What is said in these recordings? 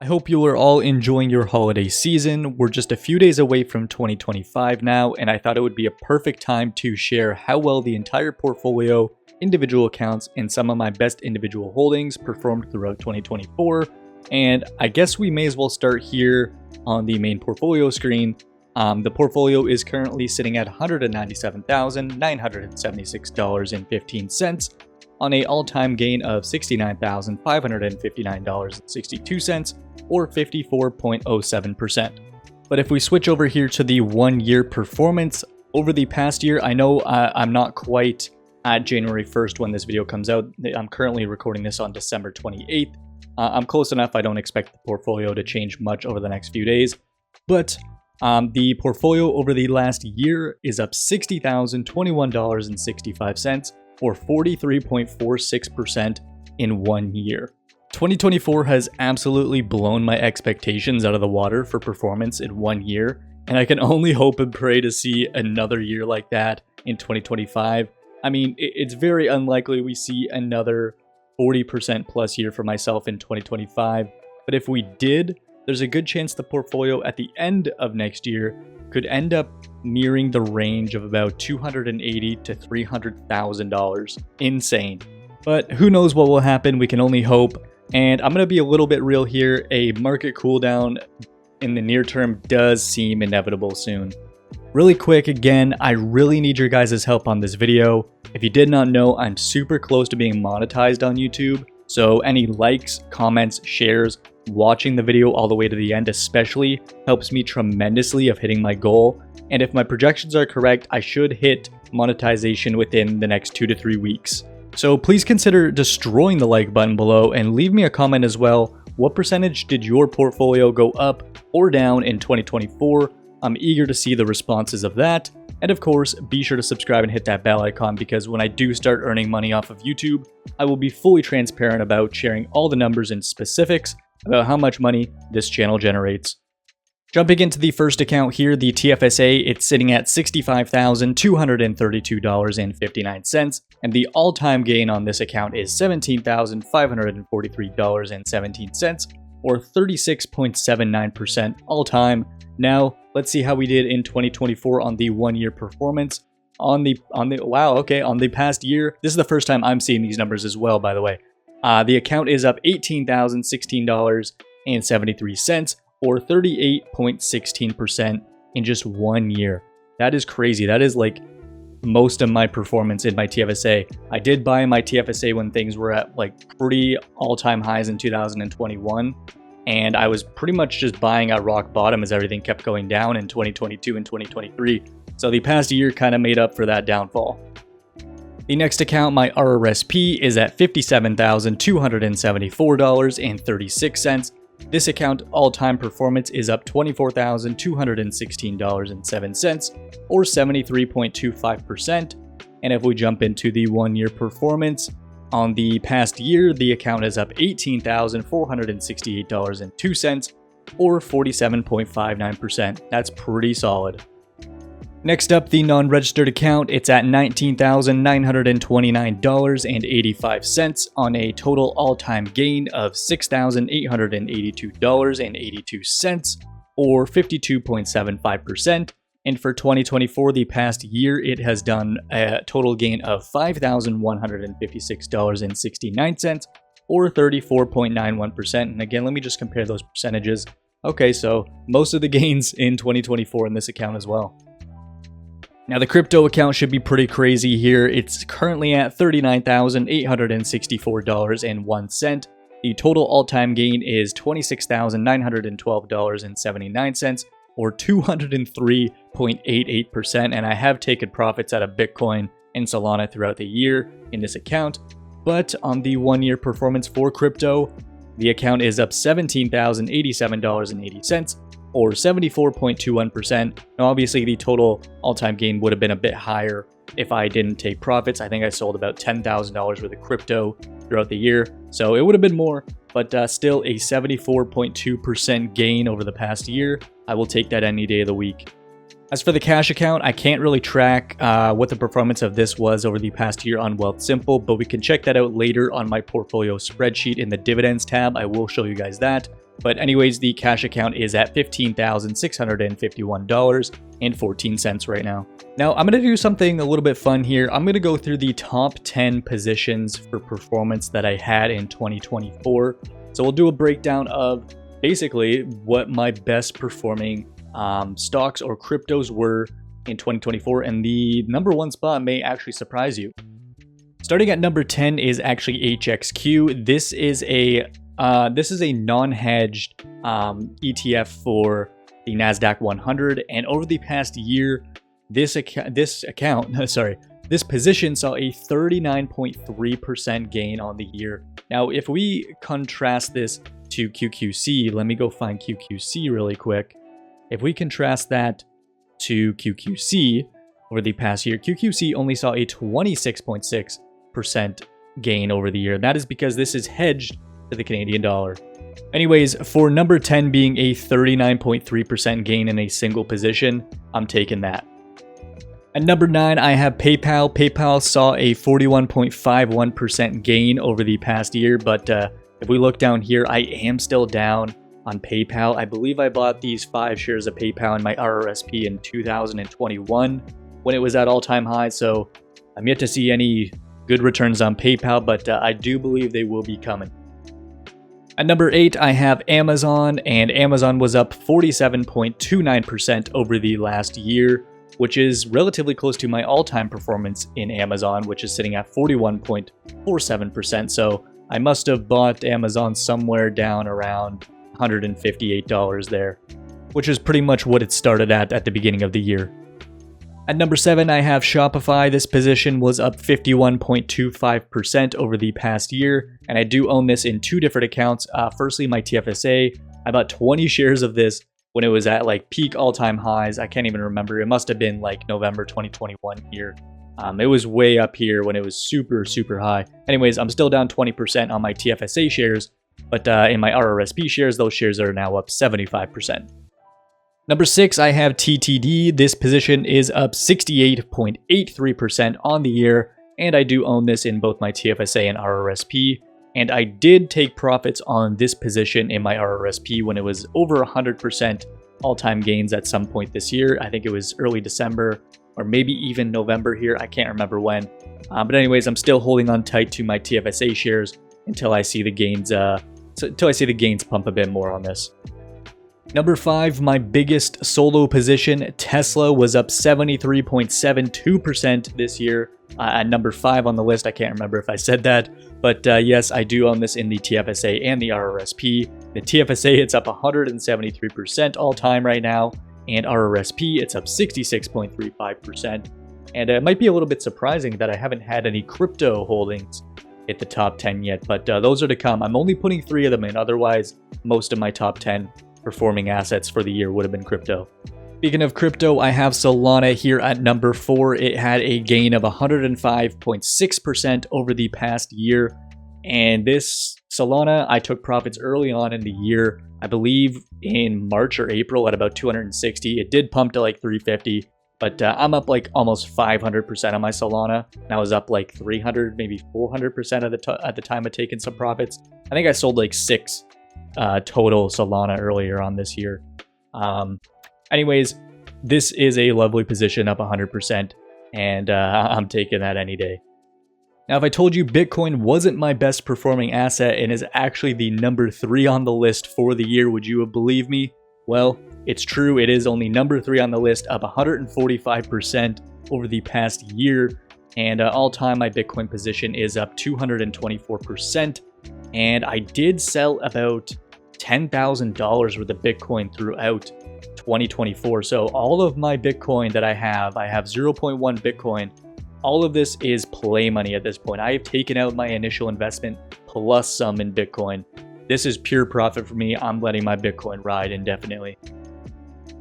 I hope you are all enjoying your holiday season. We're just a few days away from 2025 now, and I thought it would be a perfect time to share how well the entire portfolio, individual accounts, and some of my best individual holdings performed throughout 2024. And I guess we may as well start here on the main portfolio screen. The portfolio is currently sitting at $197,976.15 on an all-time gain of $69,559.62, or 54.07%. But if we switch over here to the 1-year performance over the past year, I know I'm not quite at January 1st when this video comes out. I'm currently recording this on December 28th. I'm close enough. I don't expect the portfolio to change much over the next few days, but the portfolio over the last year is up $60,021.65, or 43.46% in 1 year. 2024 has absolutely blown my expectations out of the water for performance in 1 year, and I can only hope and pray to see another year like that in 2025. I mean, it's very unlikely we see another 40% plus year for myself in 2025, but if we did, there's a good chance the portfolio at the end of next year could end up nearing the range of about $280,000 to $300,000. Insane. But who knows what will happen? We can only hope. And I'm going to be a little bit real here. A market cool down in the near term does seem inevitable soon. Really quick, again, I really need your guys' help on this video. If you did not know, I'm super close to being monetized on YouTube. So any likes, comments, shares, watching the video all the way to the end especially helps me tremendously of hitting my goal. And if my projections are correct, I should hit monetization within the next 2 to 3 weeks. So please consider destroying the like button below and leave me a comment as well. What percentage did your portfolio go up or down in 2024? I'm eager to see the responses of that. And of course, be sure to subscribe and hit that bell icon, because when I do start earning money off of YouTube, I will be fully transparent about sharing all the numbers and specifics about how much money this channel generates. Jumping into the first account here, the TFSA, it's sitting at $65,232.59, and the all-time gain on this account is $17,543.17, or 36.79% all-time. Now, let's see how we did in 2024 on the 1-year performance. On the past year, this is the first time I'm seeing these numbers as well, by the way. The account is up $18,016.73, or 38.16% in just 1 year. That is crazy. That is like most of my performance in my TFSA. I did buy my TFSA when things were at like pretty all-time highs in 2021, and I was pretty much just buying at rock bottom as everything kept going down in 2022 and 2023. So the past year kind of made up for that downfall. The next account, my RRSP, is at $57,274.36. This account all-time performance is up $24,216.07, or 73.25%. And if we jump into the 1-year performance, on the past year, the account is up $18,468.02, or 47.59%. That's pretty solid. Next up, the non-registered account, it's at $19,929.85 on a total all-time gain of $6,882.82, or 52.75%. And for 2024, the past year, it has done a total gain of $5,156.69, or 34.91%. And again, let me just compare those percentages. Okay, so most of the gains in 2024 in this account as well. Now, the crypto account should be pretty crazy here. It's currently at $39,864.01. The total all-time gain is $26,912.79, or 203.88%. And I have taken profits out of Bitcoin and Solana throughout the year in this account. But on the 1-year performance for crypto, the account is up $17,087.80, or 74.21%. Now, obviously, the total all-time gain would have been a bit higher if I didn't take profits. I think I sold about $10,000 worth of crypto throughout the year, so it would have been more, but still a 74.2% gain over the past year. I will take that any day of the week. As for the cash account, I can't really track what the performance of this was over the past year on Wealthsimple, but we can check that out later on my portfolio spreadsheet in the dividends tab. I will show you guys that. But anyways, the cash account is at $15,651.14 right now. Now, I'm going to do something a little bit fun here. I'm going to go through the top 10 positions for performance that I had in 2024. So we'll do a breakdown of basically what my best performing stocks or cryptos were in 2024, and the number one spot may actually surprise you. Starting at number 10 is actually HXQ. This is a non-hedged ETF for the Nasdaq 100, and over the past year, this position saw a 39.3% gain on the year. Now, if we contrast this to QQC, let me go find QQC really quick. If we contrast that to QQC over the past year, QQC only saw a 26.6% gain over the year. That is because this is hedged to the Canadian dollar. Anyways, for number 10 being a 39.3% gain in a single position, I'm taking that. At number 9, I have PayPal. PayPal saw a 41.51% gain over the past year, but if we look down here, I am still down on PayPal. I believe I bought these 5 shares of PayPal in my RRSP in 2021 when it was at all-time high, so I'm yet to see any good returns on PayPal, but I do believe they will be coming. At number 8, I have Amazon, and Amazon was up 47.29% over the last year, which is relatively close to my all-time performance in Amazon, which is sitting at 41.47%. So I must have bought Amazon somewhere down around $158 there, which is pretty much what it started at the beginning of the year. At number 7, I have Shopify. This position was up 51.25% over the past year, and I do own this in 2 different accounts. Firstly, my TFSA. I bought 20 shares of this when it was at like peak all-time highs. I can't even remember. It must have been like November 2021 here. It was way up here when it was super, super high. Anyways, I'm still down 20% on my TFSA shares, but in my RRSP shares, those shares are now up 75%. Number 6, I have TTD. This position is up 68.83% on the year, and I do own this in both my TFSA and RRSP. And I did take profits on this position in my RRSP when it was over 100% all-time gains at some point this year. I think it was early December or maybe even November here. I can't remember when. But anyways, I'm still holding on tight to my TFSA shares until I see the gains pump a bit more on this. Number 5, my biggest solo position, Tesla, was up 73.72% this year. At number 5 on the list, I can't remember if I said that, but yes, I do own this in the TFSA and the RRSP. The TFSA, it's up 173% all time right now, and RRSP, it's up 66.35%. And it might be a little bit surprising that I haven't had any crypto holdings hit the top 10 yet, but those are to come. I'm only putting 3 of them in, otherwise most of my top 10 performing assets for the year would have been crypto. Speaking of crypto, I have Solana here at number 4. It had a gain of 105.6% over the past year. And this Solana, I took profits early on in the year, I believe in March or April at about 260. It did pump to like 350, but I'm up like almost 500% on my Solana. And I was up like 300, maybe 400% at the time of taking some profits. I think I sold like 6 total Solana earlier on this year. Anyways, this is a lovely position, up 100%, and I'm taking that any day. Now, if I told you Bitcoin wasn't my best performing asset and is actually the number 3 on the list for the year, would you have believed me? Well, it's true. It is only number 3 on the list, up 145% over the past year, and all time my Bitcoin position is up 224%, and I did sell about $10,000 worth of Bitcoin throughout 2024. So all of my Bitcoin that I have 0.1 Bitcoin. All of this is play money at this point. I have taken out my initial investment plus some in Bitcoin. This is pure profit for me. I'm letting my Bitcoin ride indefinitely.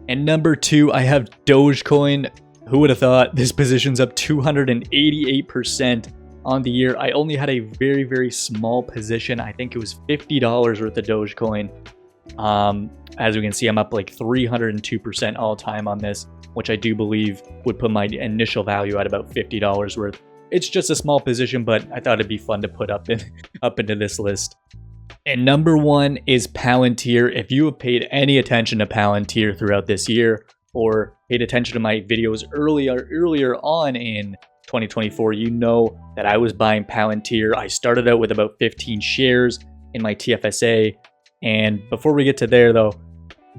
And number 2, I have Dogecoin. Who would have thought? This position's up 288% on the year. I only had a very, very small position. I think it was $50 worth of Dogecoin. As we can see, I'm up like 302% all time on this, which I do believe would put my initial value at about $50 worth. It's just a small position, but I thought it'd be fun to put up into this list. And number one is Palantir. If you have paid any attention to Palantir throughout this year or paid attention to my videos earlier on in 2024, you know that I was buying Palantir. I started out with about 15 shares in my TFSA. And before we get to there though,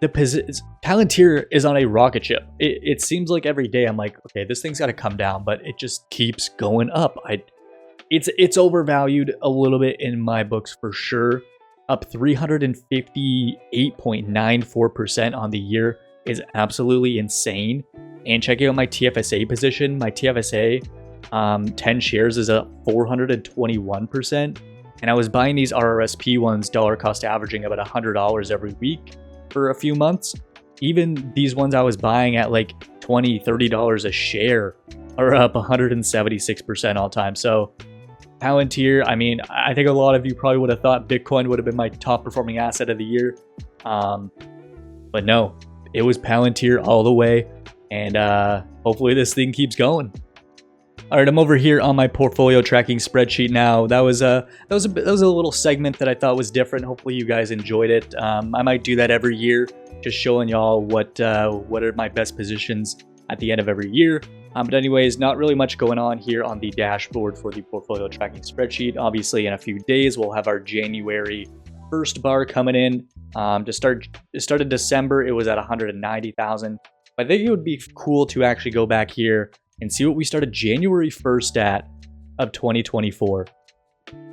Palantir is on a rocket ship. It seems like every day I'm like, okay, this thing's got to come down, but it just keeps going up. It's overvalued a little bit in my books for sure. Up 358.94% on the year is absolutely insane. And checking out my TFSA position, my TFSA 10 shares is up 421%. And I was buying these RRSP ones, dollar cost averaging about $100 every week for a few months. Even these ones I was buying at like $20, $30 a share are up 176% all time. So Palantir, I mean, I think a lot of you probably would have thought Bitcoin would have been my top performing asset of the year. But no, it was Palantir all the way. And hopefully this thing keeps going. All right, I'm over here on my portfolio tracking spreadsheet now. That was a little segment that I thought was different. Hopefully you guys enjoyed it. I might do that every year, just showing y'all what are my best positions at the end of every year. But anyways, not really much going on here on the dashboard for the portfolio tracking spreadsheet. Obviously, in a few days, we'll have our January 1st bar coming in. To start in December, it was at 190,000. I think it would be cool to actually go back here and see what we started January 1st at of 2024.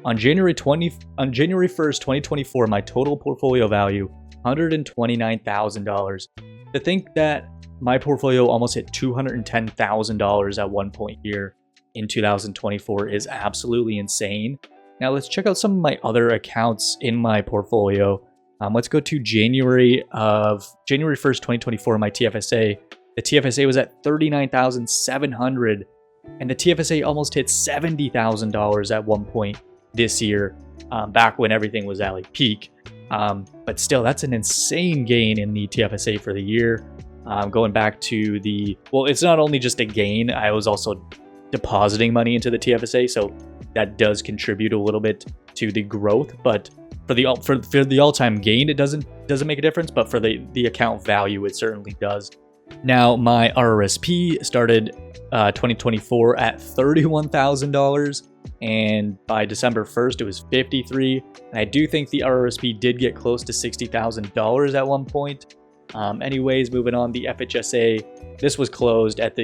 On January 1st, 2024, my total portfolio value, $129,000. To think that my portfolio almost hit $210,000 at one point here in 2024 is absolutely insane. Now let's check out some of my other accounts in my portfolio. Let's go to January 1st, 2024, my TFSA. The TFSA was at $39,700, and the TFSA almost hit $70,000 at one point this year, back when everything was at like peak. But still, that's an insane gain in the TFSA for the year. Going back to well, it's not only just a gain, I was also depositing money into the TFSA, so that does contribute a little bit to the growth. But for the all-time gain, it doesn't make a difference, but for the account value, it certainly does. Now, my RRSP started 2024 at $31,000, and by December 1st, it was $53,000. And I do think the RRSP did get close to $60,000 at one point. Anyways, moving on, the FHSA, this was open, at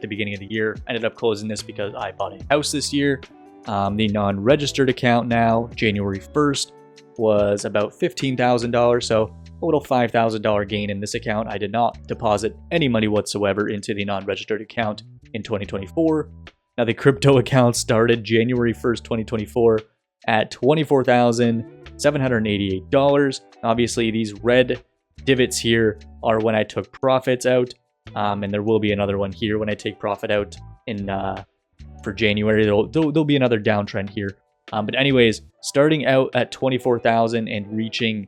the beginning of the year. I ended up closing this because I bought a house this year. The non-registered account now, January 1st, was about $15,000, so a little $5,000 gain in this account. I did not deposit any money whatsoever into the non-registered account in 2024. Now, the crypto account started January 1st, 2024 at $24,788. Obviously, these red divots here are when I took profits out, and there will be another one here when I take profit out for January. There'll be another downtrend here. But anyways, starting out at 24,000 and reaching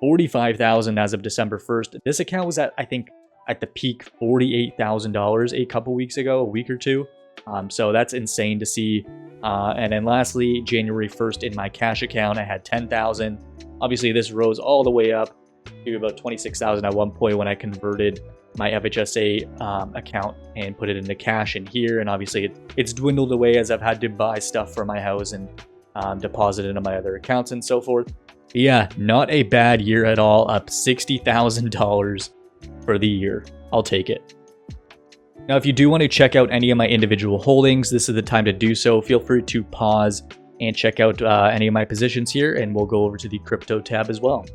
45,000 as of December 1st. This account was at, I think, at the peak $48,000 a couple weeks ago, a week or two. So that's insane to see. And then lastly, January 1st in my cash account, I had 10,000. Obviously, this rose all the way up to about 26,000 at one point when I converted my FHSA account and put it into cash in here. And obviously, it's dwindled away as I've had to buy stuff for my house and deposit into my other accounts and so forth. But yeah, not a bad year at all. Up $60,000 for the year. I'll take it. Now, if you do want to check out any of my individual holdings, this is the time to do so. Feel free to pause and check out any of my positions here, and we'll go over to the crypto tab as well.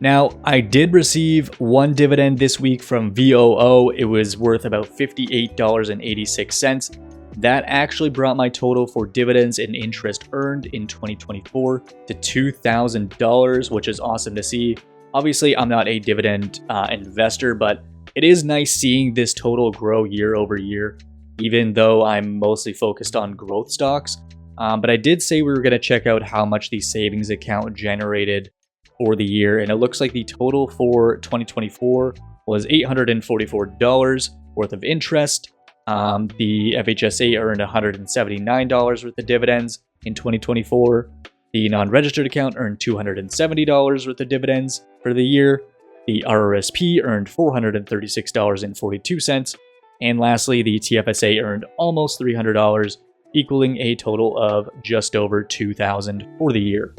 Now, I did receive one dividend this week from VOO. It was worth about $58.86. That actually brought my total for dividends and interest earned in 2024 to $2,000, which is awesome to see. Obviously, I'm not a dividend investor, but it is nice seeing this total grow year over year, even though I'm mostly focused on growth stocks. But I did say we were going to check out how much the savings account generated for the year, and it looks like the total for 2024 was $844 worth of interest. The FHSA earned $179 worth of dividends in 2024. The The non-registered account earned $270 worth of dividends for the year. The RRSP earned $436.42. And lastly, the TFSA earned almost $300, equaling a total of just over $2,000 for the year.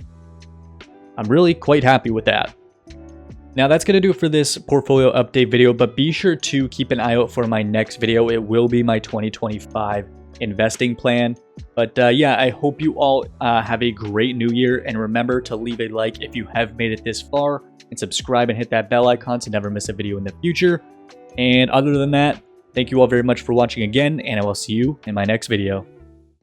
I'm really quite happy with that. Now that's going to do it for this portfolio update video, but be sure to keep an eye out for my next video. It will be my 2025 investing plan. But yeah, I hope you all have a great new year, and remember to leave a like if you have made it this far, and subscribe and hit that bell icon to never miss a video in the future. And other than that, thank you all very much for watching again, and I will see you in my next video.